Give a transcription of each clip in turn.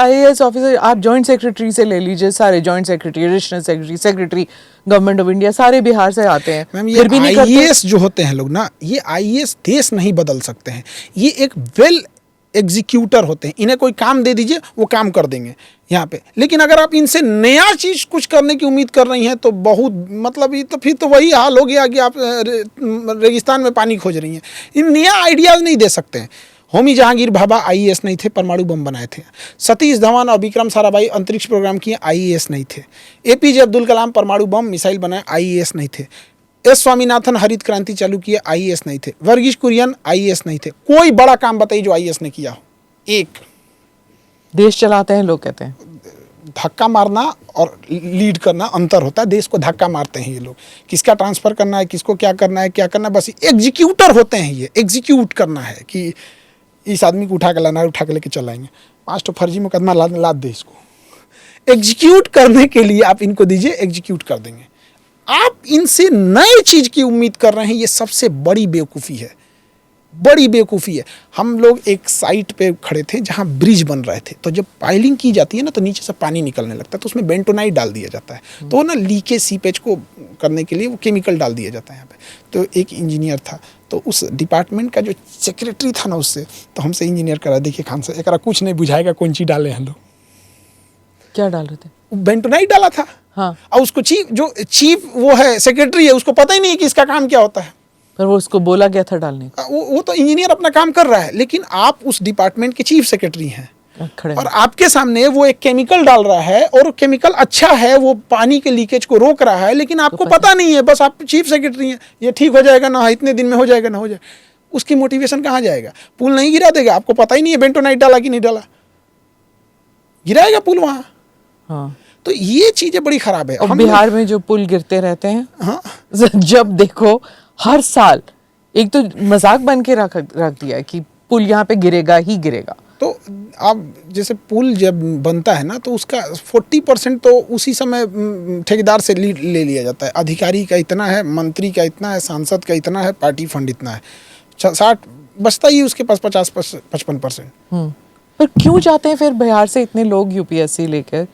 IAS officer आप joint secretary से ले लीजिए, सारे joint secretary, additional secretary, secretary government of India सारे बिहार से आते हैं। मैम ये आईएएस जो होते हैं लोग ना, ये आईएएस देश नहीं बदल सकते हैं, ये एक वेल एग्जीक्यूटर होते हैं। इन्हें कोई काम दे दीजिए वो काम कर देंगे यहाँ पे। लेकिन अगर आप इनसे नया चीज़ कुछ करने की उम्मीद कर रही हैं तो बहुत मतलब ये तो फिर तो वही हाल हो गया कि आप रेगिस्तान में पानी खोज रही हैं। इन नया आइडियाज़ नहीं दे सकते हैं। होमी जहांगीर भाभा आईएएस नहीं थे, परमाणु बम बनाए थे। सतीश धवन और विक्रम साराभाई अंतरिक्ष प्रोग्राम किए, आईएएस नहीं थे। एपीजे अब्दुल कलाम परमाणु बम मिसाइल बनाए, आईएएस नहीं थे। एस स्वामीनाथन हरित क्रांति चालू किए, आईएएस नहीं थे। वर्गीश कुरियन आईएएस नहीं थे। कोई बड़ा काम बताइए जो आईएएस ने किया हो। एक देश चलाते हैं लोग कहते हैं। धक्का मारना और लीड करना अंतर होता है। देश को धक्का मारते हैं ये लोग, किसका ट्रांसफर करना है, किसको क्या करना है, बस एग्जीक्यूटर होते हैं। ये एग्जीक्यूट करना है कि इस आदमी को उठा के लाना है, उठा के लेके चलाएंगे। 5 तो फर्जी मुकदमा लाद दे इसको। एग्जीक्यूट करने के लिए आप इनको दीजिए, एग्जीक्यूट कर देंगे। आप इनसे नए चीज की उम्मीद कर रहे हैं, ये सबसे बड़ी बेवकूफ़ी है, बड़ी बेवकूफ़ी है। हम लोग एक साइट पे खड़े थे जहाँ ब्रिज बन रहे थे, तो जब पाइलिंग की जाती है ना तो नीचे से पानी निकलने लगता है, तो उसमें बेंटोनाइट डाल दिया जाता है। तो ना लीकेज सीपेज को करने के लिए वो केमिकल डाल दिया जाता है यहाँ पे। तो एक इंजीनियर था, तो उस डिपार्टमेंट का जो सेक्रेटरी था ना, उससे तो हमसे इंजीनियर करा, देखिए खान से एकरा कुछ नहीं बुझाएगा, कौन चीज़ डाले हम लोग। क्या डाल रहे थे? बेंटोनाइट डाला था। हाँ। और उसको चीफ वो है, सेक्रेटरी है, उसको पता ही नहीं कि इसका काम क्या होता है। पर वो उसको बोला गया था डालने का। वो तो इंजीनियर अपना काम कर रहा है, लेकिन आप उस डिपार्टमेंट के चीफ सेक्रेटरी हैं और आपके सामने वो एक केमिकल डाल रहा है, और केमिकल अच्छा है, वो पानी के लीकेज को रोक रहा है, लेकिन आपको तो पता नहीं है। बस आप चीफ सेक्रेटरी हैं, ये ठीक हो जाएगा ना, इतने दिन में हो जाएगा ना, हो जाए, उसकी मोटिवेशन कहाँ जाएगा? पुल नहीं गिरा देगा, आपको पता ही नहीं है बेंटोनाइट डाला कि नहीं डाला, गिराएगा पुल वहाँ। हाँ। तो ये चीजें बड़ी खराब है। और बिहार में जो पुल गिरते रहते हैं, हाँ, जब देखो हर साल एक तो मजाक बन के रख दिया है कि पुल यहाँ पे गिरेगा ही गिरेगा। तो आप जैसे पुल जब बनता है ना, तो उसका 40% तो उसी समय ठेकेदार से ले लिया जाता है। अधिकारी का इतना है, मंत्री का इतना है, सांसद का इतना है, पार्टी फंड इतना है, 60 बचता ही उसके पास 50-55%। पर क्यों जाते हैं फिर बिहार से इतने लोग यूपीएससी लेकर?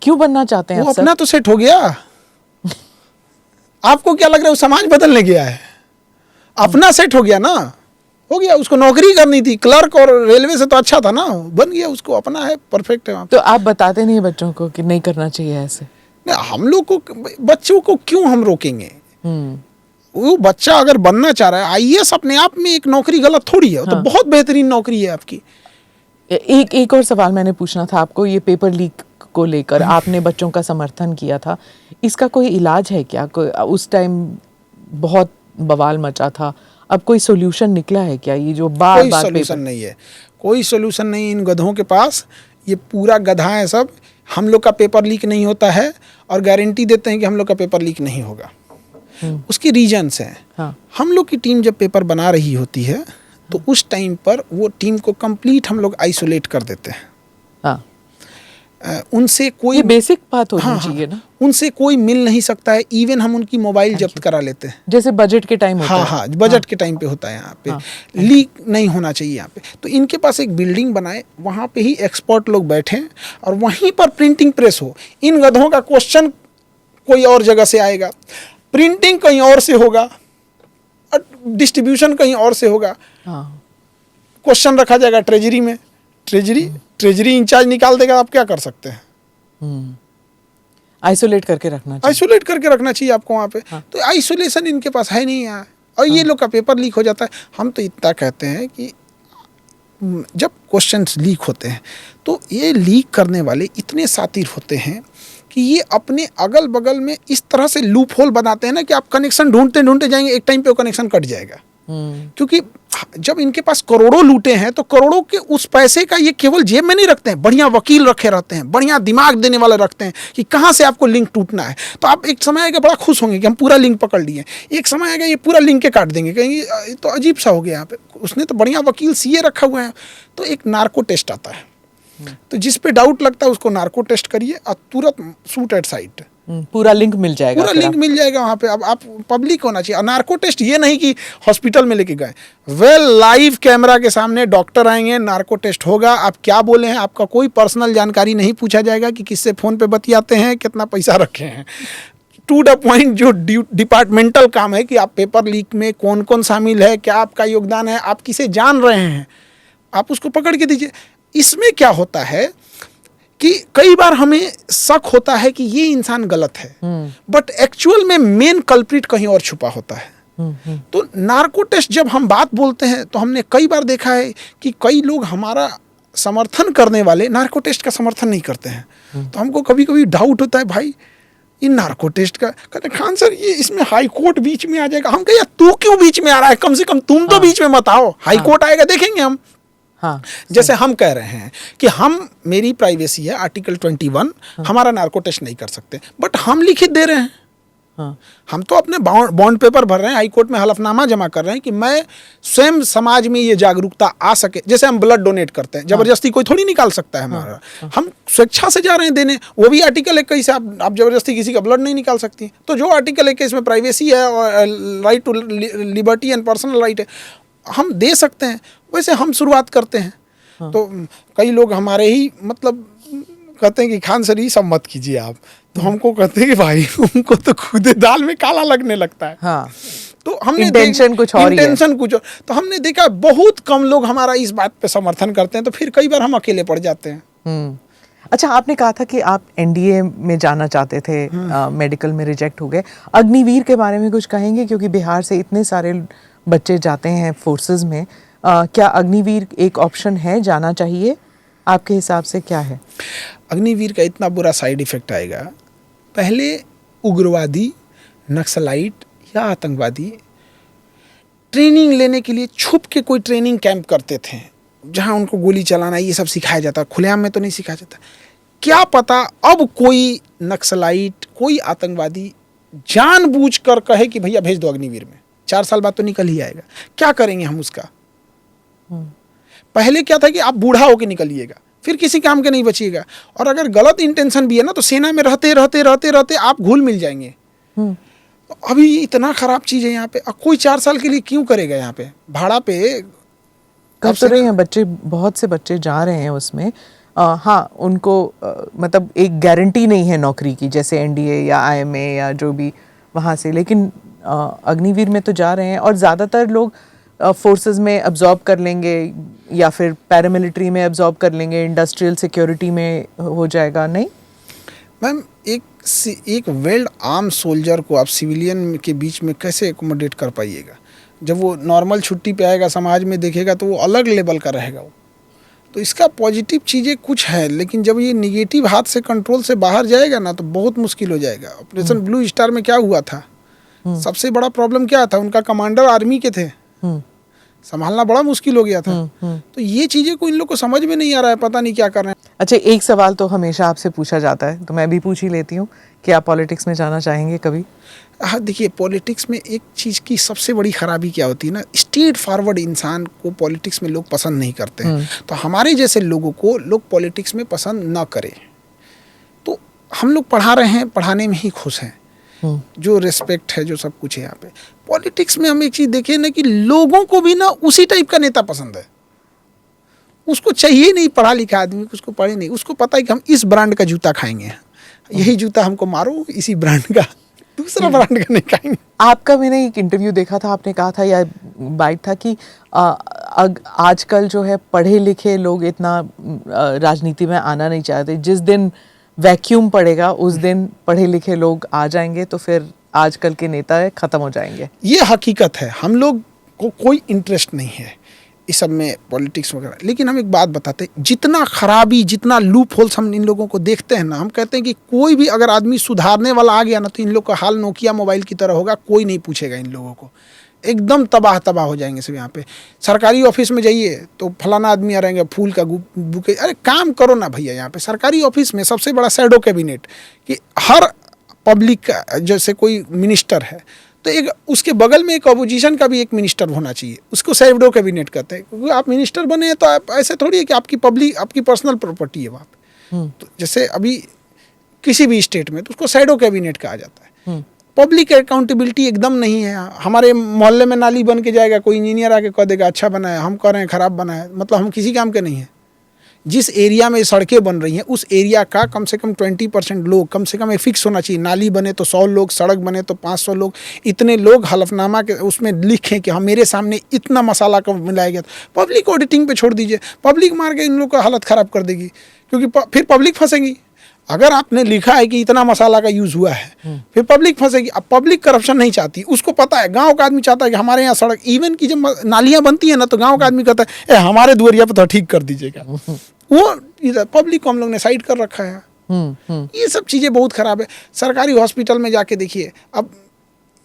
क्यों बनना चाहते हैं? वो अपना तो सेट हो गया। आपको क्या लग रहा है वो समाज बदलने गया है? अपना सेट हो गया ना, हो गया। उसको नौकरी करनी थी, क्लर्क और रेलवे से तो अच्छा था ना, बन गया, उसको अपना है, परफेक्ट है। तो आप बताते नहीं बच्चों को कि नहीं करना चाहिए ऐसे? हम लोग को, बच्चों को क्यों हम रोकेंगे? वो बच्चा अगर बनना चाह रहा है, आईएएस अपने आप में एक नौकरी गलत थोड़ी है। हाँ। तो बहुत बेहतरीन नौकरी है आपकी। एक और सवाल मैंने पूछना था आपको, ये पेपर लीक को लेकर आपने बच्चों का समर्थन किया था, इसका कोई इलाज है क्या? उस टाइम बहुत बवाल मचा था, अब कोई सोल्यूशन निकला है क्या? ये जो बार बार सोल्यूशन नहीं है, कोई सोल्यूशन नहीं इन गधों के पास। ये पूरा गधा है सब। हम लोग का पेपर लीक नहीं होता है और गारंटी देते हैं कि हम लोग का पेपर लीक नहीं होगा। उसकी रीजन्स हैं। हाँ। हम लोग की टीम जब पेपर बना रही होती है तो उस टाइम पर वो टीम को कंप्लीट हम लोग आइसोलेट कर देते हैं। हाँ। उनसे कोई, ये बेसिक बात होनी चाहिए ना। उनसे कोई मिल नहीं सकता है। इवन हम उनकी मोबाइल जब्त करा लेते हैं, जैसे बजट के टाइम होता है। हाँ, बजट के टाइम पे होता है। यहाँ पे लीक नहीं होना चाहिए यहाँ पे। तो इनके पास एक बिल्डिंग बनाए, वहाँ पे ही एक्सपर्ट लोग बैठे और वहीं पर प्रिंटिंग प्रेस हो। इन गधों का क्वेश्चन कोई और जगह से आएगा, प्रिंटिंग कहीं और से होगा और डिस्ट्रीब्यूशन कहीं और से होगा। क्वेश्चन रखा जाएगा ट्रेजरी में, ट्रेजरी इंचार्ज निकाल देगा। आप क्या कर सकते हैं? आइसोलेट करके रखना चाहिए। आइसोलेट करके रखना चाहिए आपको वहाँ पे। हाँ। तो आइसोलेशन इनके पास है नहीं यहाँ, और ये लोग का पेपर लीक हो जाता है। हम तो इतना कहते हैं कि जब क्वेश्चंस लीक होते हैं तो ये लीक करने वाले इतने शातिर होते हैं कि ये अपने अगल बगल में इस तरह से लूप होल बनाते हैं ना कि आप कनेक्शन ढूंढते ढूंढते जाएंगे, एक टाइम पे वो कनेक्शन कट जाएगा। क्योंकि जब इनके पास करोड़ों लूटे हैं तो करोड़ों के उस पैसे का ये केवल जेब में नहीं रखते हैं, बढ़िया वकील रखे रहते हैं, बढ़िया दिमाग देने वाले रखते हैं कि कहाँ से आपको लिंक टूटना है। तो आप एक समय आएगा बड़ा खुश होंगे कि हम पूरा लिंक पकड़ लिए, एक समय आएगा ये पूरा लिंक के काट देंगे, कहेंगे तो अजीब सा हो गया, यहाँ पे उसने तो बढ़िया वकील सीए रखा हुआ है। तो एक नार्को टेस्ट आता है, तो जिस पे डाउट लगता है उसको नार्को टेस्ट करिए और तुरंत शूट एट साइट, पूरा लिंक मिल जाएगा, पूरा लिंक मिल जाएगा वहाँ पे। अब आप पब्लिक होना चाहिए। नार्को टेस्ट ये नहीं कि हॉस्पिटल में लेके गए, लाइव कैमरा के सामने डॉक्टर आएंगे, नार्को टेस्ट होगा, आप क्या बोले हैं, आपका कोई पर्सनल जानकारी नहीं पूछा जाएगा कि किससे फ़ोन पे बतियाते हैं, कितना पैसा रखे हैं। टू द पॉइंट जो डिपार्टमेंटल काम है कि आप पेपर लीक में कौन कौन शामिल है, क्या आपका योगदान है, आप किसे जान रहे हैं, आप उसको पकड़ के दीजिए। इसमें क्या होता है कि कई बार हमें शक होता है कि ये इंसान गलत है, बट एक्चुअल में मेन कल्प्रिट कहीं और छुपा होता है। तो नार्को टेस्ट जब हम बात बोलते हैं तो हमने कई बार देखा है कि कई लोग हमारा समर्थन करने वाले नार्को टेस्ट का समर्थन नहीं करते हैं। तो हमको कभी कभी डाउट होता है, भाई इन नार्को टेस्ट का, कहते खान सर ये इसमें हाई कोर्ट बीच में आ जाएगा। हम कहे तू क्यों बीच में आ रहा है, कम से कम तुम तो बीच में मत आओ, हाई कोर्ट आएगा देखेंगे हम। हाँ, जैसे हम कह रहे हैं कि हम, मेरी प्राइवेसी है, आर्टिकल 21, हमारा नार्को टेस्ट नहीं कर सकते, बट हम लिखित दे रहे हैं। हाँ, हम तो अपने बॉन्ड पेपर भर रहे हैं, हाई कोर्ट में हलफनामा जमा कर रहे हैं कि मैं स्वयं समाज में ये जागरूकता आ सके। जैसे हम ब्लड डोनेट करते हैं, जबरदस्ती कोई थोड़ी निकाल सकता है हमारा, हम स्वेच्छा से जा रहे हैं देने, वो भी आर्टिकल 21 से आप जबरदस्ती किसी का ब्लड नहीं निकाल सकती। तो जो आर्टिकल 21 में प्राइवेसी है और right to liberty and personal right है, हम दे सकते हैं। वैसे हम शुरुआत करते हैं। तो कई लोग हमारे ही मतलब कहते हैं कि खान सर ये सब मत कीजिए आप, तो हमको कहते हैं कि भाई उनको तो खुद दाल में काला लगने लगता है। हाँ, तो हमने इंटेंशन कुछ और ही है। इंटेंशन कुछ और। तो हमने देखा बहुत कम लोग हमारा इस बात पे समर्थन करते हैं, तो फिर कई बार हम अकेले पड़ जाते हैं। अच्छा, आपने कहा था कि आप एनडीए में जाना चाहते थे, मेडिकल में रिजेक्ट हो गए। अग्निवीर के बारे में कुछ कहेंगे, क्योंकि बिहार से इतने सारे बच्चे जाते हैं फोर्सेस में, क्या अग्निवीर एक ऑप्शन है, जाना चाहिए आपके हिसाब से, क्या है? अग्निवीर का इतना बुरा साइड इफेक्ट आएगा। पहले उग्रवादी, नक्सलाइट या आतंकवादी ट्रेनिंग लेने के लिए छुप के कोई ट्रेनिंग कैंप करते थे, जहां उनको गोली चलाना ये सब सिखाया जाता। खुलेआम में तो नहीं सिखाया जाता। क्या पता अब कोई नक्सलाइट, कोई आतंकवादी जानबूझकर कहे कि भैया भेज दो अग्निवीर में, 4 साल बाद तो निकल ही आएगा। क्या करेंगे हम उसका? पहले क्या था कि आप बूढ़ा होके निकलिएगा, फिर किसी काम के नहीं बचिएगा। और अगर गलत इंटेंशन भी है ना, तो सेना में रहते रहते रहते रहते आप घुल मिल जाएंगे। तो अभी इतना खराब चीज़ है यहाँ पे। अब कोई 4 साल के लिए क्यों करेगा यहाँ पे भाड़ा पे? कर तो रहे हैं बच्चे, बहुत से बच्चे जा रहे हैं उसमें। हाँ, उनको मतलब एक गारंटी नहीं है नौकरी की, जैसे एनडीए या आईएमए या जो भी वहाँ से, लेकिन अग्निवीर में तो जा रहे हैं। और ज़्यादातर लोग फोर्सेस में अब्जॉर्ब कर लेंगे या फिर पैरामिलिट्री में अब्जॉर्ब कर लेंगे, इंडस्ट्रियल सिक्योरिटी में हो जाएगा। नहीं मैम, एक वेल आर्म सोल्जर को आप सिविलियन के बीच में कैसे एकोमोडेट कर पाइएगा? जब वो नॉर्मल छुट्टी पे आएगा, समाज में देखेगा, तो वो अलग लेवल का रहेगा वो। तो इसका पॉजिटिव चीज़ें कुछ है, लेकिन जब ये निगेटिव हाथ से कंट्रोल से बाहर जाएगा ना, तो बहुत मुश्किल हो जाएगा। ऑपरेशन ब्लू स्टार में क्या हुआ था? सबसे बड़ा प्रॉब्लम क्या था? उनका कमांडर आर्मी के थे, संभालना बड़ा मुश्किल हो गया था। तो ये चीजें को इन लोग को समझ में नहीं आ रहा है, पता नहीं क्या कर रहे हैं। अच्छा, एक सवाल तो हमेशा आपसे पूछा जाता है, तो मैं भी पूछ ही लेती हूँ कि आप पॉलिटिक्स में जाना चाहेंगे कभी? हाँ, देखिए, पॉलिटिक्स में एक चीज़ की सबसे बड़ी खराबी क्या होती है ना, स्ट्रेट फॉरवर्ड इंसान को पॉलिटिक्स में लोग पसंद नहीं करते हैं। तो हमारे जैसे लोगों को लोग पॉलिटिक्स में पसंद ना करें। तो हम लोग पढ़ा रहे हैं, पढ़ाने में ही खुश हैं, जो रिस्पेक्ट है, जो सब कुछ है यहाँ पे। पॉलिटिक्स में हम एक चीज़ देखें ना कि लोगों को भी ना उसी टाइप का नेता पसंद है। उसको चाहिए नहीं पढ़ा लिखा आदमी, उसको पढ़े नहीं, उसको पता है कि हम इस ब्रांड का जूता खाएंगे, यही जूता हमको मारो, इसी ब्रांड का, दूसरा ब्रांड का नहीं खाएंगे। आपका मैंने एक इंटरव्यू देखा था, आपने कहा था या बाइट था कि आजकल जो है पढ़े लिखे लोग इतना राजनीति में आना नहीं चाहते। जिस दिन वैक्यूम पड़ेगा उस दिन पढ़े लिखे लोग आ जाएंगे, तो फिर आजकल के नेता खत्म हो जाएंगे। ये हकीकत है। हम लोग को कोई इंटरेस्ट नहीं है इस सब में, पॉलिटिक्स वगैरह। लेकिन हम एक बात बताते हैं, जितना खराबी, जितना लूप होल्स हम इन लोगों को देखते हैं ना, हम कहते हैं कि कोई भी अगर आदमी सुधारने वाला आ गया ना, तो इन लोग का हाल नोकिया मोबाइल की तरह होगा। कोई नहीं पूछेगा इन लोगों को, एकदम तबाह हो जाएंगे सब। यहाँ पे सरकारी ऑफिस में जाइए तो फलाना आदमी आ रहेंगे, फूल का बुके। अरे काम करो ना भैया। यहाँ पे सरकारी ऑफिस में सबसे बड़ा शैडो कैबिनेट, कि हर पब्लिक का, जैसे कोई मिनिस्टर है तो एक उसके बगल में एक अपोजिशन का भी एक मिनिस्टर होना चाहिए, उसको शैडो कैबिनेट कहते हैं। क्योंकि आप मिनिस्टर बने हैं तो आप ऐसे थोड़ी है कि आपकी पब्लिक, आपकी पर्सनल प्रॉपर्टी है वहाँ पे। तो जैसे अभी किसी भी स्टेट में, तो उसको शैडो कैबिनेट कहा जाता है। पब्लिक अकाउंटेबिलिटी एकदम नहीं है। हमारे मोहल्ले में नाली बन के जाएगा, कोई इंजीनियर आके कह देगा अच्छा बना है, हम कह रहे हैं खराब बना है, मतलब हम किसी काम के नहीं हैं। जिस एरिया में सड़कें बन रही हैं उस एरिया का कम से कम 20% लोग, कम से कम एक फिक्स होना चाहिए। नाली बने तो 100 लोग, सड़क बने तो 500 लोग, इतने लोग हलफनामा के उसमें लिखें कि हाँ मेरे सामने इतना मसाला कब मिलाया गया। पब्लिक ऑडिटिंग पे छोड़ दीजिए, पब्लिक मार के इन लोग का हालत ख़राब कर देगी, क्योंकि फिर पब्लिक फंसेगी। अगर आपने लिखा है कि इतना मसाला का यूज़ हुआ है, फिर पब्लिक फंसेगी। अब पब्लिक करप्शन नहीं चाहती, उसको पता है, गांव का आदमी चाहता है कि हमारे यहाँ सड़क, इवन की जब नालियाँ बनती है ना, तो गांव का आदमी कहता है हमारे दुआरिया पर तो ठीक कर दीजिएगा। वो पब्लिक को हम लोग ने साइड कर रखा है। ये सब चीज़ें बहुत ख़राब है। सरकारी हॉस्पिटल में जाके देखिए, अब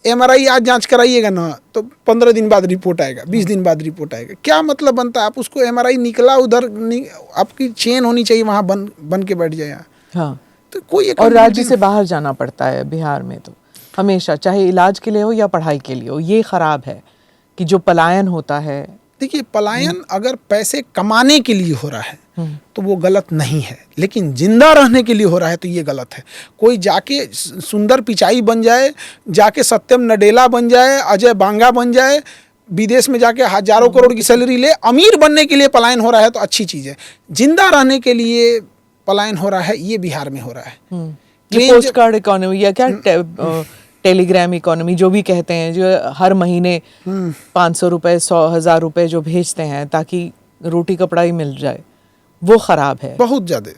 MRI आज जांच कराइएगा ना तो 15 दिन बाद रिपोर्ट आएगा, 20 दिन बाद रिपोर्ट आएगा। क्या मतलब बनता है? आप उसको MRI निकला उधर, आपकी चेन होनी चाहिए वहाँ बन के बैठ जाए। हाँ, तो कोई और राज्य से बाहर जाना पड़ता है बिहार में तो हमेशा, चाहे इलाज के लिए हो या पढ़ाई के लिए हो। ये खराब है कि जो पलायन होता है। देखिए, पलायन अगर पैसे कमाने के लिए हो रहा है तो वो गलत नहीं है, लेकिन जिंदा रहने के लिए हो रहा है तो ये गलत है। कोई जाके सुंदर पिचाई बन जाए, जाके सत्यम नडेला बन जाए, अजय बांगा बन जाए, विदेश में जाके हजारों करोड़ की सैलरी ले, अमीर बनने के लिए पलायन हो रहा है तो अच्छी चीज़ है। जिंदा रहने के लिए पलायन हो रहा है, ये बिहार में हो रहा है। पोस्ट कार्ड इकोनॉमी या क्या टेलीग्राम इकोनॉमी जो भी कहते हैं, जो हर महीने 500 रुपए 100,000 रुपए जो भेजते हैं ताकि रोटी कपड़ा ही मिल जाए, वो खराब है बहुत ज्यादा।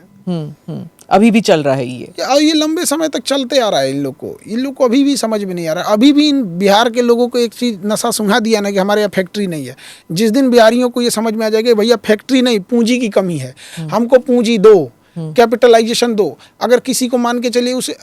अभी भी चल रहा है ये लंबे समय तक चलते आ रहा है। इन लोग को अभी भी समझ में नहीं आ रहा। अभी भी इन बिहार के लोगों को एक चीज़ नशा सुंघा दिया ना कि हमारे यहाँ फैक्ट्री नहीं है। जिस दिन बिहारियों को ये समझ में आ जाएगा भैया फैक्ट्री नहीं, पूंजी की कमी है, हमको पूंजी दो, कैपिटलाइजेशन दो। अगर किसी को मान के चलिए उसे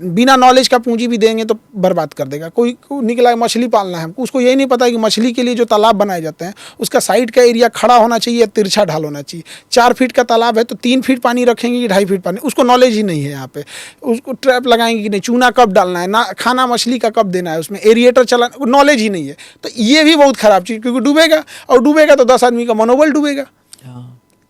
बिना नॉलेज का पूंजी भी देंगे तो बर्बाद कर देगा। कोई निकला मछली पालना है, उसको यही नहीं पता है कि मछली के लिए जो तालाब बनाए जाते हैं उसका साइड का एरिया खड़ा होना चाहिए, तिरछा ढाल होना चाहिए। 4 फीट का तालाब है तो 3 फीट पानी रखेंगे कि 2.5 फीट पानी, उसको नॉलेज ही नहीं है। यहाँ पे उसको ट्रैप लगाएंगे कि नहीं, चूना कब डालना है, ना खाना मछली का कब देना है, उसमें एरिएटर चलाना, नॉलेज ही नहीं है। तो ये भी बहुत खराब चीज़, क्योंकि डूबेगा, और डूबेगा तो 10 आदमी का मनोबल डूबेगा।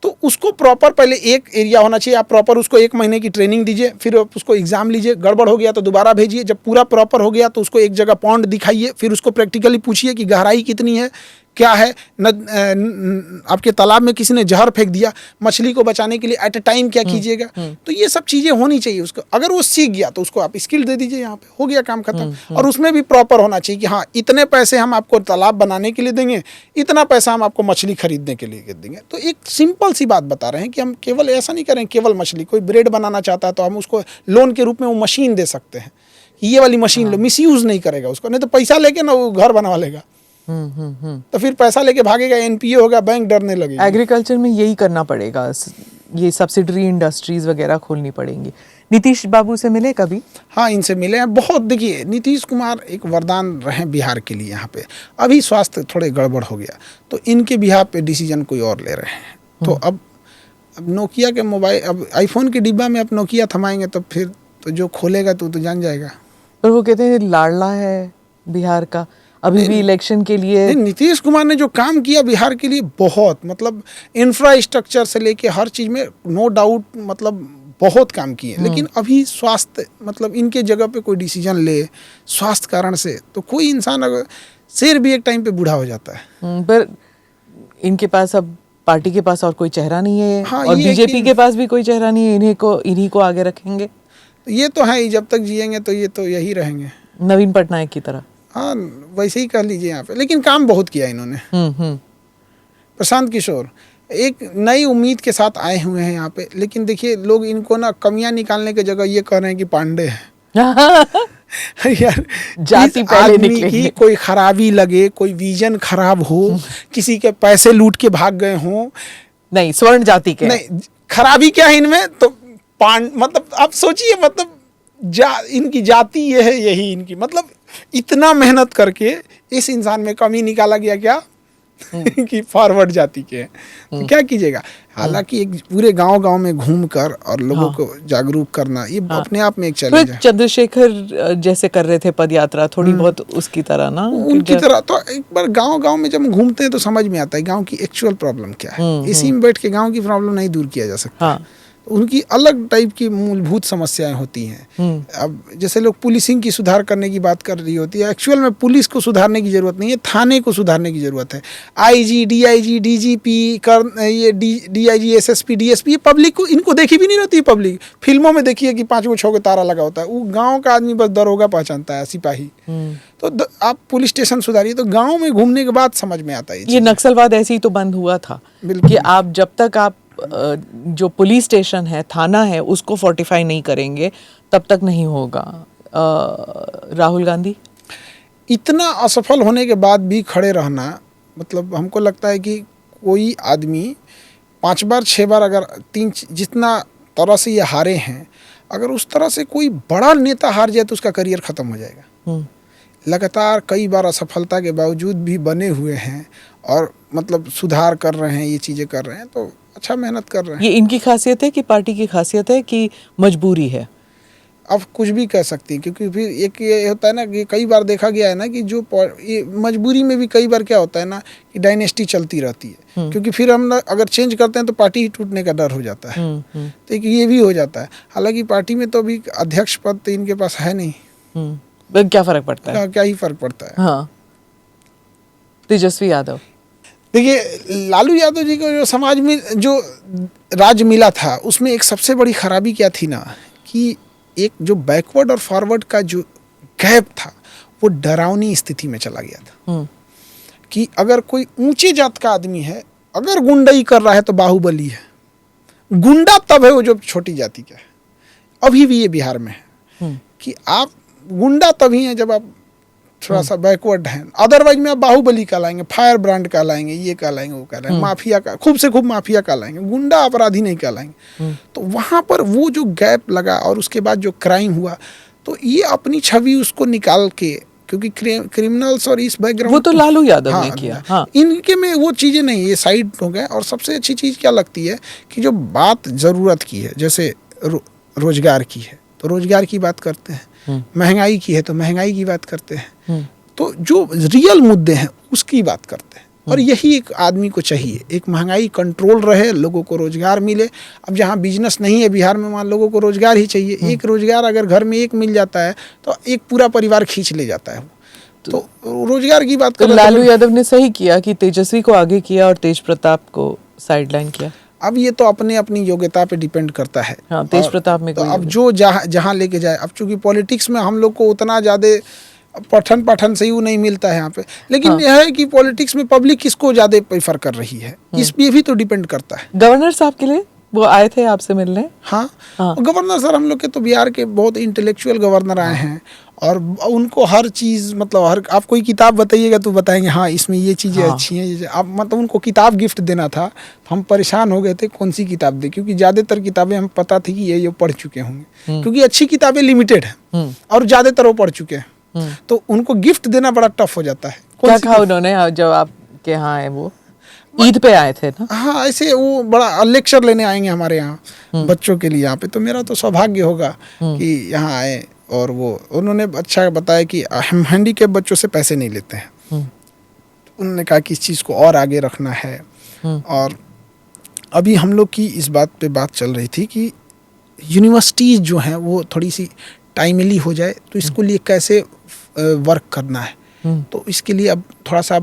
तो उसको प्रॉपर पहले एक एरिया होना चाहिए। आप प्रॉपर उसको 1 महीने की ट्रेनिंग दीजिए, फिर उसको एग्जाम लीजिए, गड़बड़ हो गया तो दोबारा भेजिए। जब पूरा प्रॉपर हो गया तो उसको एक जगह पॉन्ड दिखाइए, फिर उसको प्रैक्टिकली पूछिए कि गहराई कितनी है, क्या है। आपके तालाब में किसी ने जहर फेंक दिया, मछली को बचाने के लिए एट ए टाइम क्या कीजिएगा। तो ये सब चीज़ें होनी चाहिए उसको। अगर वो सीख गया तो उसको आप स्किल दे दीजिए, यहाँ पे हो गया काम खत्म। और उसमें भी प्रॉपर होना चाहिए कि हाँ इतने पैसे हम आपको तालाब बनाने के लिए देंगे, इतना पैसा हम आपको मछली खरीदने के लिए देंगे। तो एक सिंपल सी बात बता रहे हैं कि हम केवल ऐसा नहीं करें केवल मछली। कोई ब्रेड बनाना चाहता है तो हम उसको लोन के रूप में वो मशीन दे सकते हैं, ये वाली मशीन लो, मिसयूज नहीं करेगा उसको। नहीं तो पैसा लेके ना वो घर बनवा लेगा, तो फिर पैसा लेके भागेगा, NPA होगा, बैंक डरने लगेगा। एग्रीकल्चर में यही करना पड़ेगा, ये सब्सिडरी इंडस्ट्रीज वगैरह खोलनी पड़ेंगी। नीतीश बाबू से मिले कभी? हाँ, इनसे मिले हैं बहुत। देखिए, नीतीश कुमार एक वरदान रहे बिहार के लिए। यहाँ पे अभी स्वास्थ्य थोड़े गड़बड़ हो गया तो इनके बिहार पे डिसीजन कोई और ले रहे हैं। तो अब नोकिया के मोबाइल, अब आईफोन के डिब्बा में अब नोकिया थमाएंगे तो फिर तो जो खोलेगा तो जान जाएगा। पर वो कहते हैं लाडला है बिहार का, अभी भी इलेक्शन के लिए। नीतीश कुमार ने जो काम किया बिहार के लिए बहुत, मतलब इंफ्रास्ट्रक्चर से लेके हर चीज़ में नो डाउट, मतलब बहुत काम किए। लेकिन अभी स्वास्थ्य, मतलब इनके जगह पे कोई डिसीजन ले स्वास्थ्य कारण से, तो कोई इंसान, अगर शेर भी एक टाइम पे बूढ़ा हो जाता है। पर इनके पास अब पार्टी के पास और कोई चेहरा नहीं है। हाँ, और बीजेपी के पास भी कोई चेहरा नहीं है। इन्हीं को आगे रखेंगे। ये तो है ही, जब तक जिएंगे तो ये तो यही रहेंगे, नवीन पटनायक की तरह। हाँ, वैसे ही कह लीजिए यहाँ पे। लेकिन काम बहुत किया इन्होंने। प्रशांत किशोर एक नई उम्मीद के साथ आए हुए हैं यहाँ पे। लेकिन देखिए, लोग इनको ना कमियां निकालने की जगह ये कह रहे हैं कि पांडे हैं। यार, जाति पहले आदमी की कोई खराबी लगे, कोई विजन खराब हो, किसी के पैसे लूट के भाग गए हों, नहीं स्वर्ण जाति के, नहीं खराबी क्या है इनमें, तो मतलब आप सोचिए, मतलब इनकी जाति ये है, यही इनकी, मतलब इतना मेहनत करके इस इंसान में कमी निकाला गया क्या कि फॉरवर्ड जाति के हैं। तो क्या कीजिएगा। हालांकि एक पूरे गांव में घूमकर और लोगों को जागरूक करना, ये अपने आप में एक चैलेंज है। चंद्रशेखर जैसे कर रहे थे पद यात्रा, थोड़ी बहुत उसकी तरह ना, उनकी तरह। तो एक बार गांव में जब घूमते हैं तो समझ में आता है गांव की एक्चुअल प्रॉब्लम क्या है। इसी में बैठ के गांव की प्रॉब्लम नहीं दूर किया जा सकता। हाँ। उनकी अलग टाइप की मूलभूत समस्याएं होती हैं। अब जैसे लोग पुलिसिंग की सुधार करने की बात कर रही होती है, एक्चुअल में पुलिस को सुधारने की जरूरत नहीं है, थाने को सुधारने की जरूरत है। आईजी, डीआईजी, डीजीपी, ये डीआईजी, एसएसपी, डीएसपी, ये पब्लिक को, इनको देखी भी नहीं रहती पब्लिक। फिल्मों में देखिए कि 5 को 6 को तारा लगा होता है, वो गाँव का आदमी बस दरोगा पहचानता है, सिपाही। तो आप पुलिस स्टेशन सुधारिए तो गाँव में घूमने के बाद समझ में आता है ये नक्सलवाद ऐसे ही तो बंद हुआ था कि आप जब तक आप जो पुलिस स्टेशन है, थाना है, उसको फोर्टिफाई नहीं करेंगे तब तक नहीं होगा। राहुल गांधी इतना असफल होने के बाद भी खड़े रहना, मतलब हमको लगता है कि कोई आदमी 5 बार 6 बार अगर 3 जितना तरह से ये हारे हैं, अगर उस तरह से कोई बड़ा नेता हार जाए तो उसका करियर ख़त्म हो जाएगा। लगातार कई बार असफलता के बावजूद भी बने हुए हैं और मतलब सुधार कर रहे हैं, ये चीज़ें कर रहे हैं, तो अच्छा मेहनत कर रहे हैं। ये इनकी खासियत है कि पार्टी की खासियत है कि मजबूरी है? अब कुछ भी कह सकती हैं, क्योंकि फिर एक ये होता है ना कि कई बार देखा गया है ना कि जो ये मजबूरी में भी कई बार क्या होता है ना कि डायनेस्टी चलती रहती है, क्योंकि फिर हम अगर चेंज करते हैं तो पार्टी ही टूटने का डर हो जाता है। तो ये भी हो जाता है। हालांकि पार्टी में तो अभी अध्यक्ष पद तो इनके पास है नहीं, क्या फर्क पड़ता है? क्या ही फर्क पड़ता है। हाँ, तेजस्वी यादव, देखिए लालू यादव जी को जो समाज में जो राज मिला था, उसमें एक सबसे बड़ी खराबी क्या थी ना कि एक जो बैकवर्ड और फॉरवर्ड का जो गैप था वो डरावनी स्थिति में चला गया था। कि अगर कोई ऊंचे जात का आदमी है, अगर गुंडाई कर रहा है तो बाहुबली है। गुंडा तब है वो जो छोटी जाति का है। अभी भी ये बिहार में है कि आप गुंडा तभी हैं जब आप थोड़ा सा बैकवर्ड हैं, अदरवाइज में आप बाहुबली कहलाएंगे, फायर ब्रांड कहलाएंगे, ये कहलाएंगे, वो कहलाएंगे, माफिया का खूब से खूब माफिया कहलाएंगे, गुंडा अपराधी नहीं कहलाएंगे। तो वहाँ पर वो जो गैप लगा और उसके बाद जो क्राइम हुआ, तो ये अपनी छवि उसको निकाल के, क्योंकि क्रिमिनल्स और इस बैकग्राउंड वो तो लालू यादव ने किया। हाँ। इनके में वो चीज़ें नहीं, ये साइड हो गए। और सबसे अच्छी चीज़ क्या लगती है कि जो बात ज़रूरत की है, जैसे रोजगार की है तो रोजगार की बात करते हैं, महंगाई की है तो महंगाई की बात करते हैं, तो जो रियल मुद्दे हैं उसकी बात करते हैं। और यही एक आदमी को चाहिए, एक महंगाई कंट्रोल रहे, लोगों को रोजगार मिले। अब जहाँ बिजनेस नहीं है बिहार में, वहाँ लोगों को रोजगार ही चाहिए। एक रोजगार अगर घर में एक मिल जाता है तो एक पूरा परिवार खींच ले जाता है। तो रोजगार की बात तो लालू यादव ने सही किया कि तेजस्वी को आगे किया और तेज प्रताप को साइडलाइन किया। अब ये तो अपने अपनी योग्यता पे डिपेंड करता है। हाँ, तेज प्रताप में तो अब जो जहाँ लेके जाए। अब चूंकि पॉलिटिक्स में हम लोग को उतना ज़्यादा पठन से ही नहीं मिलता है यहाँ पे, लेकिन यह है कि पॉलिटिक्स में पब्लिक किसको ज़्यादा प्रेफर कर रही है, इस पे भी तो डिपेंड करता है। गवर्नर साहब के लिए वो आए थे आपसे मिलने? हाँ, गवर्नर सर हम लोग के तो बिहार के बहुत इंटेलेक्चुअल गवर्नर आए हैं और उनको हर चीज़, मतलब हर, आप कोई किताब बताइएगा तो बताएंगे हाँ इसमें ये चीज़ें अच्छी हैं। आप मतलब उनको किताब गिफ्ट देना था, हम परेशान हो गए थे कौन सी किताब दे, क्योंकि ज़्यादातर किताबें हम पता थी कि ये पढ़ चुके होंगे, क्योंकि अच्छी किताबें लिमिटेड हैं और ज़्यादातर वो पढ़ चुके हैं। तो उनको गिफ्ट देना बड़ा टफ हो जाता है। क्या कहा उन्होंने जब आपके यहाँ आए? वो ईद पे आए थे ना? हाँ, ऐसे वो बड़ा लेक्चर लेने आएंगे हमारे यहाँ बच्चों के लिए यहाँ पे, तो मेरा तो सौभाग्य होगा कि यहाँ आए। और वो उन्होंने अच्छा बताया कि हम हैंडीकैप बच्चों से पैसे नहीं लेते हैं। उन्होंने कहा कि इस चीज़ को और आगे रखना है। और अभी हम लोग की इस बात पे बात चल रही थी कि यूनिवर्सिटीज़ जो हैं वो थोड़ी सी टाइमली हो जाए, तो इसको लिए कैसे वर्क करना है। तो इसके लिए अब थोड़ा सा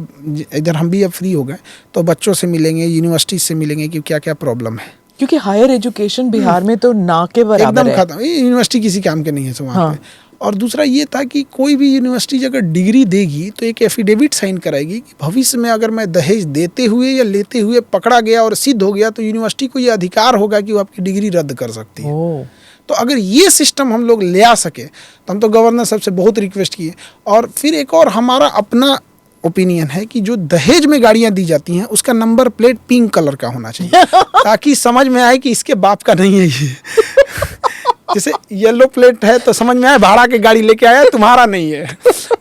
इधर हम भी अब फ्री हो गए, तो बच्चों से मिलेंगे, यूनिवर्सिटी से मिलेंगे कि क्या क्या प्रॉब्लम है, क्योंकि हायर एजुकेशन बिहार में तो ना के बराबर एकदम खत्म। यूनिवर्सिटी किसी काम के नहीं है वहाँ पे। और दूसरा ये था कि कोई भी यूनिवर्सिटी अगर डिग्री देगी तो एक एफिडेविट साइन कराएगी कि भविष्य में अगर मैं दहेज देते हुए या लेते हुए पकड़ा गया और सिद्ध हो गया तो यूनिवर्सिटी को ये अधिकार होगा कि वो आपकी डिग्री रद्द कर सकती है। तो अगर ये सिस्टम हम लोग ले आ सके तो हम तो गवर्नर साहब से बहुत रिक्वेस्ट किए। और फिर एक और हमारा अपना ओपिनियन है कि जो दहेज में गाड़ियां दी जाती हैं उसका नंबर प्लेट पिंक कलर का होना चाहिए ताकि समझ में आए कि इसके बाप का नहीं है ये। जैसे येलो प्लेट है तो समझ में आए भाड़ा की गाड़ी लेके आया, तुम्हारा नहीं है।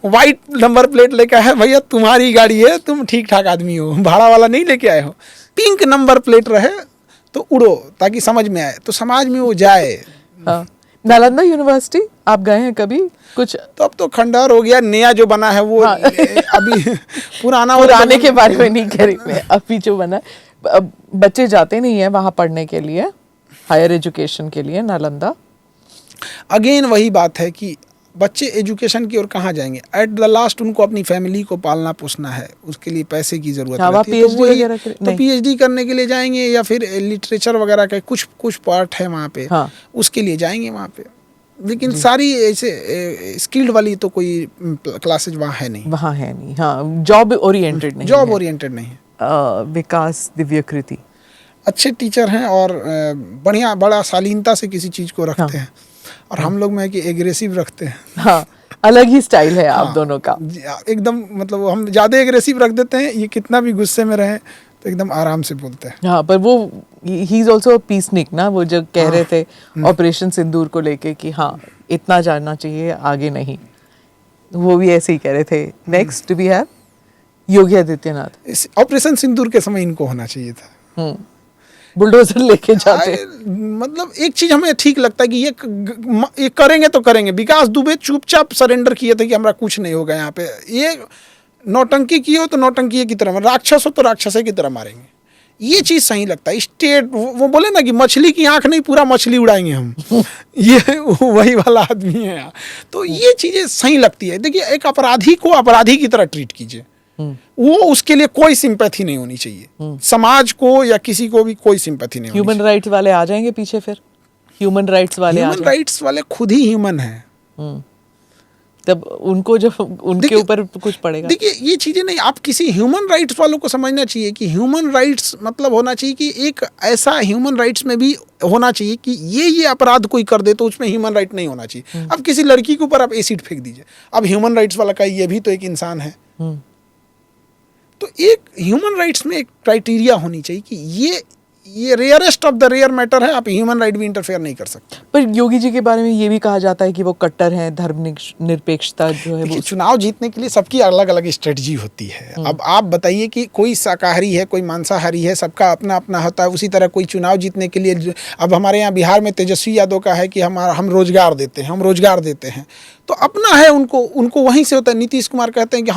वाइट नंबर प्लेट लेके आया, भैया तुम्हारी गाड़ी है, तुम ठीक ठाक आदमी हो, भाड़ा वाला नहीं लेके आए हो। पिंक नंबर प्लेट रहे तो उड़ो, ताकि समझ में आए, तो समाज में वो जाए। हाँ। नालंदा यूनिवर्सिटी आप गए हैं कभी? कुछ तो अब तो खंडहर हो गया, नया जो बना है वो अभी पुराने के बारे में नहीं कह रही मैं, अभी जो बना बच्चे जाते नहीं है वहाँ पढ़ने के लिए। हायर एजुकेशन के लिए नालंदा। अगेन वही बात है कि बच्चे एजुकेशन की ओर कहाँ जाएंगे, एट द लास्ट उनको अपनी फैमिली को पालना पोसना है, उसके लिए पैसे की जरूरत हाँ, रहती है, PhD वगैरह के लिए तो पीएचडी करने के लिए जाएंगे या फिर लिटरेचर वगैरह का कुछ पार्ट है वहाँ पे, हाँ। उसके लिए जाएंगे वहाँ पे। लेकिन सारी ऐसे स्किल्ड वाली तो कोई क्लासेज वहाँ है नहीं, हाँ, जॉब ओरिएंटेड नहीं, जॉब ओरिएंटेड नहीं है। विकास दिव्यकृति अच्छे टीचर हैं और बढ़िया बड़ा शालीनता से किसी चीज़ को रखते हैं, और हम लोग में है कि एग्रेसिव रखते हैं। हाँ, अलग ही स्टाइल है आप दोनों का एकदम, मतलब हम ज़्यादा एग्रेसिव रख देते हैं, ये कितना भी गुस्से में रहे तो एकदम आराम से बोलते हैं। हाँ, पर वो ही इज ऑल्सो पीसनिक ना, वो जो कह रहे थे ऑपरेशन सिंदूर को लेके कि हाँ इतना जानना चाहिए आगे नहीं, वो भी ऐसे ही कह रहे थे। Next we have Yogi Adityanath. Operation Sindoor के समय इनको होना चाहिए था, बुलडोजर लेके जाते। मतलब एक चीज हमें ठीक लगता है कि ये करेंगे तो करेंगे। विकास दुबे चुपचाप सरेंडर किए थे कि हमारा कुछ नहीं होगा यहाँ पे, ये नौटंकी की हो तो नौटंकी की तरह, राक्षस हो तो राक्षस की तरह मारेंगे, ये चीज़ सही लगता है। स्टेट वो बोले ना कि मछली की आंख नहीं, पूरा मछली उड़ाएंगे हम ये वही वाला आदमी है यहाँ। तो ये चीज़ें सही लगती है। देखिए, एक अपराधी को अपराधी की तरह ट्रीट कीजिए, वो उसके लिए कोई सिंपैथी नहीं होनी चाहिए, समाज को या किसी को भी कोई सिंपैथी नहीं। ह्यूमन राइट्स वाले आ जाएंगे पीछे, फिर ह्यूमन राइट्स वाले खुद ही ह्यूमन हैं, तब उनको जब उनके ऊपर कुछ पड़ेगा। देखिए, ये चीज़ें नहीं, आप किसी ह्यूमन राइट्स वालों को समझना चाहिए कि ह्यूमन राइट्स मतलब होना चाहिए कि एक ऐसा ह्यूमन राइट्स में भी होना चाहिए कि ये अपराध कोई कर दे तो उसमें ह्यूमन राइट नहीं होना चाहिए। अब किसी लड़की के ऊपर आप एसिड फेंक दीजिए, अब ह्यूमन राइट्स वाला का ये भी तो एक इंसान है। तो एक ह्यूमन राइट्स में एक क्राइटेरिया होनी चाहिए कि ये rarest of the rare matter है, आप ह्यूमन राइट भी इंटरफेयर नहीं कर सकते। पर योगी जी के बारे में ये भी कहा जाता है कि वो कट्टर हैं, धर्मनिरपेक्षता जो है वो। चुनाव जीतने के लिए सबकी अलग अलग स्ट्रेटजी होती है। अब आप बताइए कि कोई शाकाहारी है, कोई मांसाहारी है, सबका अपना अपना होता है। उसी तरह कोई चुनाव जीतने के लिए, अब हमारे यहाँ बिहार में तेजस्वी यादव का है कि हम रोजगार देते हैं, तो अपना है, उनको वहीं से होता है। नीतीश कुमार कहते हैं कि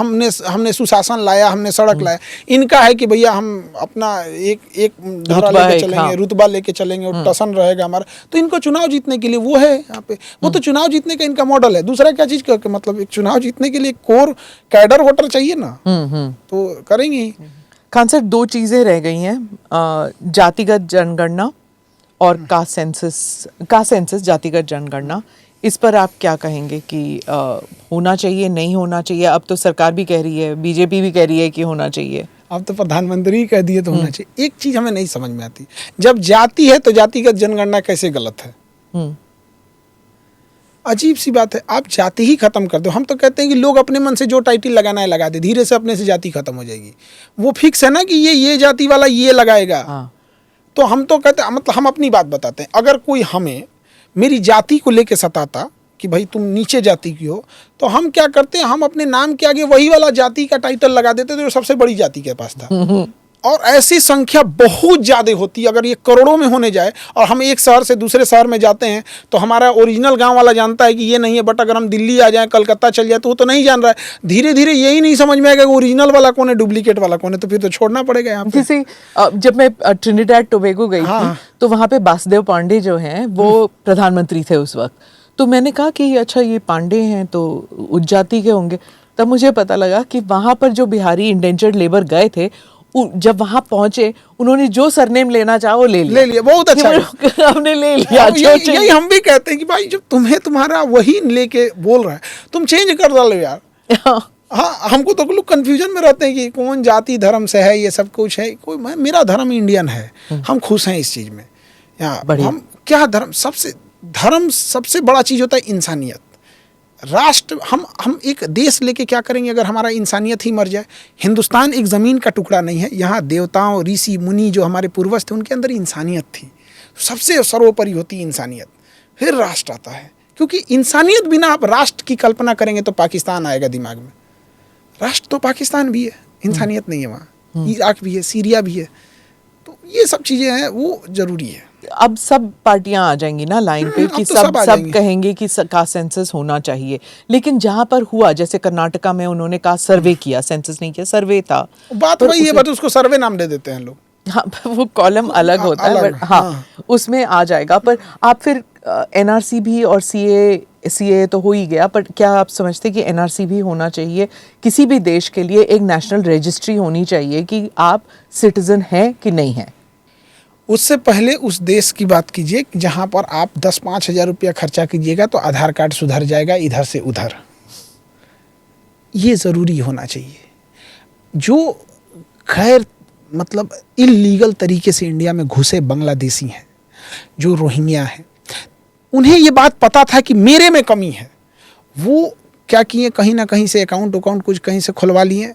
हमने सुशासन लाया, हमने सड़क लाया। इनका है कि भैया हम अपना एक धारा लेके चलेंगे, रुतबा लेके चलेंगे, और टसन रहेगा हमारा। तो इनको चुनाव जीतने के लिए वो है यहाँ पे, वो तो चुनाव जीतने का इनका मॉडल है। दूसरा क्या चीज का मतलब, एक चुनाव जीतने के लिए कोर कैडर वोटर चाहिए ना, तो करेंगे ही। खान सर, दो चीजें रह गई हैं, जातिगत जनगणना और कास्ट सेंसस, जातिगत जनगणना। इस पर आप क्या कहेंगे कि होना चाहिए, नहीं होना चाहिए? अब तो सरकार भी कह रही है, बीजेपी भी कह रही है कि होना चाहिए। अब तो प्रधानमंत्री कह दिए तो होना चाहिए। एक चीज हमें नहीं समझ में आती, जब जाति है तो जातिगत जनगणना कैसे गलत है? अजीब सी बात है। आप जाति ही खत्म कर दो। हम तो कहते हैं कि लोग अपने मन से जो टाइटल लगाना है लगा दे, धीरे से अपने से जाति खत्म हो जाएगी। वो फिक्स है ना कि ये जाति वाला ये लगाएगा। तो हम तो कहते हैं, मतलब हम अपनी बात बताते हैं, अगर कोई हमें मेरी जाति को लेके सताता कि भाई तुम नीचे जाति की हो, तो हम क्या करते हैं, हम अपने नाम के आगे वही वाला जाति का टाइटल लगा देते जो सबसे बड़ी जाति के पास था। और ऐसी संख्या बहुत ज़्यादा होती है। अगर ये करोड़ों में होने जाए और हम एक शहर से दूसरे शहर में जाते हैं तो हमारा ओरिजिनल गांव वाला जानता है कि ये नहीं है, बट अगर हम दिल्ली आ जाएं, कलकत्ता चल जाए, तो वो तो नहीं जान रहा है। धीरे धीरे यही नहीं समझ में आएगा कि ओरिजिनल वाला कौन है, डुप्लीकेट वाला कौन है, तो फिर तो छोड़ना पड़ेगा यहाँ पे। जैसे जब मैं ट्रिनिडाड टोबैगो गई थी, तो वहाँ पे वासुदेव पांडे जो हैं वो प्रधानमंत्री थे उस वक्त। तो मैंने कहा कि अच्छा ये पांडे हैं तो उच्च जाति के होंगे। तब मुझे पता लगा कि वहाँ पर जो बिहारी इंडेंचर्ड लेबर गए थे, जब वहां पहुंचे उन्होंने जो सरनेम लेना चाहा वो ले लिया। बहुत अच्छा हमने ले लिया। यही हम भी कहते हैं कि भाई जब तुम्हें तुम्हारा वही लेके बोल रहा है, तुम चेंज कर डालो यार। हाँ, हमको तो लोग कंफ्यूजन में रहते हैं कि कौन जाति धर्म से है, ये सब कुछ है। मेरा धर्म इंडियन है, हम खुश हैं इस चीज में। हम क्या धर्म सबसे बड़ा चीज होता है इंसानियत। राष्ट्र, हम एक देश लेके क्या करेंगे अगर हमारा इंसानियत ही मर जाए? हिंदुस्तान एक ज़मीन का टुकड़ा नहीं है। यहाँ देवताओं, ऋषि मुनि जो हमारे पूर्वज थे, उनके अंदर इंसानियत थी। सबसे सर्वोपरि होती इंसानियत, फिर राष्ट्र आता है। क्योंकि इंसानियत बिना आप राष्ट्र की कल्पना करेंगे तो पाकिस्तान आएगा दिमाग में। राष्ट्र तो पाकिस्तान भी है, इंसानियत नहीं है वहाँ। इराक भी है, सीरिया भी है। तो ये सब चीज़ें हैं, वो ज़रूरी है। अब सब पार्टियां आ जाएंगी ना लाइन पे कि सब कहेंगे कि कास्ट सेंसस होना चाहिए। लेकिन जहां पर हुआ, जैसे कर्नाटका में उन्होंने कहा सर्वे किया, सेंसस नहीं किया, सर्वे था। बात वही है, बस उसको सर्वे नाम दे देते हैं लोग। हाँ वो कॉलम अलग होता है, अलग, बट हाँ उसमें आ जाएगा। पर आप फिर एनआरसी भी और सीए तो हो ही गया, पर क्या आप समझते कि एनआरसी भी होना चाहिए? किसी भी देश के लिए एक नेशनल रजिस्ट्री होनी चाहिए कि आप सिटीजन हैं कि नहीं हैं। उससे पहले उस देश की बात कीजिए जहाँ पर आप 10-5 हज़ार रुपया खर्चा कीजिएगा तो आधार कार्ड सुधर जाएगा इधर से उधर। ये ज़रूरी होना चाहिए। जो खैर मतलब इल्लीगल तरीके से इंडिया में घुसे बांग्लादेशी हैं, जो रोहिंग्या हैं, उन्हें ये बात पता था कि मेरे में कमी है। वो क्या किए, कहीं ना कहीं से अकाउंट कुछ कहीं से खुलवा लिए,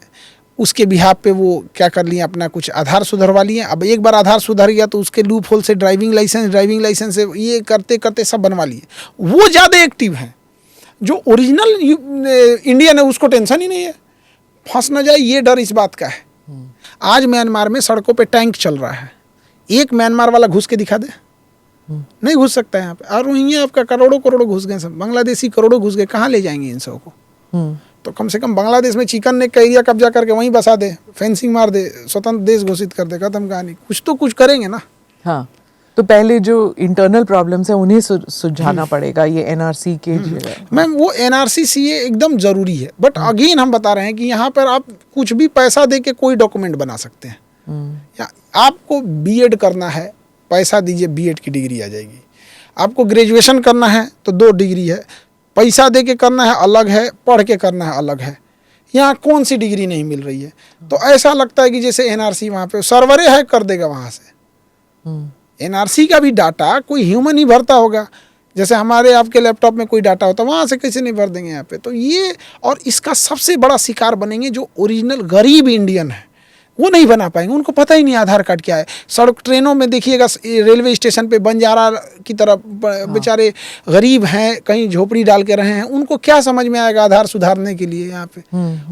उसके बिहाफ पे वो क्या कर लिए, अपना कुछ आधार सुधरवा लिए। अब एक बार आधार सुधर गया तो उसके लूप होल से ड्राइविंग लाइसेंस से ये करते करते सब बनवा लिए। वो ज़्यादा एक्टिव हैं। जो ओरिजिनल इंडियन है उसको टेंशन ही नहीं है, फंस ना जाए ये डर इस बात का है। आज म्यांमार में सड़कों पे टैंक चल रहा है, एक म्यांमार वाला घुस के दिखा दे, नहीं घुस सकता है यहाँ पे। और रोहिंग्या आपका करोड़ों घुस गए, सब बांग्लादेशी करोड़ों घुस गए, कहाँ ले जाएंगे इन सबको? तो कम से कम बांग्लादेश में चिकन नेक का एरिया कब्जा करके वहीं बसा दे, फेंसिंग मार दे, स्वतंत्र देश घोषित कर दे, खत्म कहानी। कुछ तो कुछ करेंगे ना। हाँ तो पहले जो इंटरनल प्रॉब्लम्स है उन्हें सुलझाना पड़ेगा, ये एनआरसी के मैम वो एनआरसी सीए एकदम ज़रूरी है। बट अगेन हम बता रहे हैं कि यहाँ पर आप कुछ भी पैसा दे के कोई डॉक्यूमेंट बना सकते हैं। या आपको बीएड करना है, पैसा दीजिए, बीएड की डिग्री आ जाएगी। आपको ग्रेजुएशन करना है तो 2 डिग्री है, पैसा दे के करना है अलग है, पढ़ के करना है अलग है। यहाँ कौन सी डिग्री नहीं मिल रही है? तो ऐसा लगता है कि जैसे एनआरसी वहाँ पे सर्वरे हैक कर देगा वहाँ से। एनआरसी का भी डाटा कोई ह्यूमन ही भरता होगा, जैसे हमारे आपके लैपटॉप में कोई डाटा होता है, वहाँ से कैसे नहीं भर देंगे यहाँ पे? तो ये, और इसका सबसे बड़ा शिकार बनेंगे जो ओरिजिनल गरीब इंडियन है, वो नहीं बना पाएंगे। उनको पता ही नहीं आधार कार्ड क्या है। सड़क ट्रेनों में देखिएगा, रेलवे स्टेशन पे बंजारा की तरफ बेचारे गरीब हैं, कहीं झोपड़ी डाल के रहे हैं, उनको क्या समझ में आएगा आधार सुधारने के लिए यहाँ पे?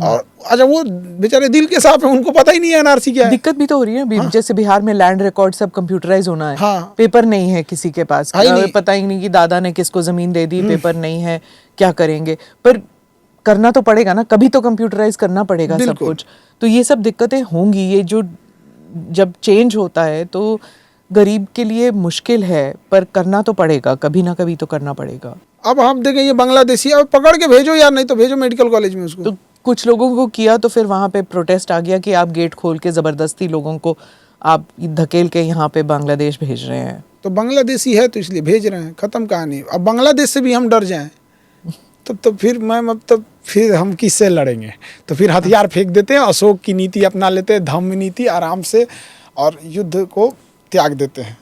और अच्छा वो बेचारे दिल के साफ हैं, उनको पता ही नहीं है एनआरसी क्या है। दिक्कत भी तो हो रही है अभी। जैसे बिहार में लैंड रिकॉर्ड सब कंप्यूटराइज होना है। हाँ। पेपर नहीं है किसी के पास, पता ही नहीं कि दादा ने किसको जमीन दे दी, पेपर नहीं है, क्या करेंगे? पर करना तो पड़ेगा ना, कभी तो कंप्यूटराइज करना पड़ेगा सब कुछ। तो ये सब दिक्कतें होंगी। ये जो जब चेंज होता है तो गरीब के लिए मुश्किल है, पर करना तो पड़ेगा, कभी ना कभी तो करना पड़ेगा। अब हम देखें ये बांग्लादेशी, अब पकड़ के भेजो यार, नहीं तो भेजो मेडिकल कॉलेज में उसको। तो कुछ लोगों को किया तो फिर वहाँ पे प्रोटेस्ट आ गया कि आप गेट खोल के ज़बरदस्ती लोगों को आप धकेल के यहाँ पे बांग्लादेश भेज रहे हैं। तो बांग्लादेशी है तो इसलिए भेज रहे हैं, खत्म कहानी। अब बांग्लादेश से भी हम डर जाएं तो फिर मैम अब तो फिर हम किससे लड़ेंगे? तो फिर हथियार फेंक देते हैं, अशोक की नीति अपना लेते हैं, धम्म नीति, आराम से, और युद्ध को त्याग देते हैं।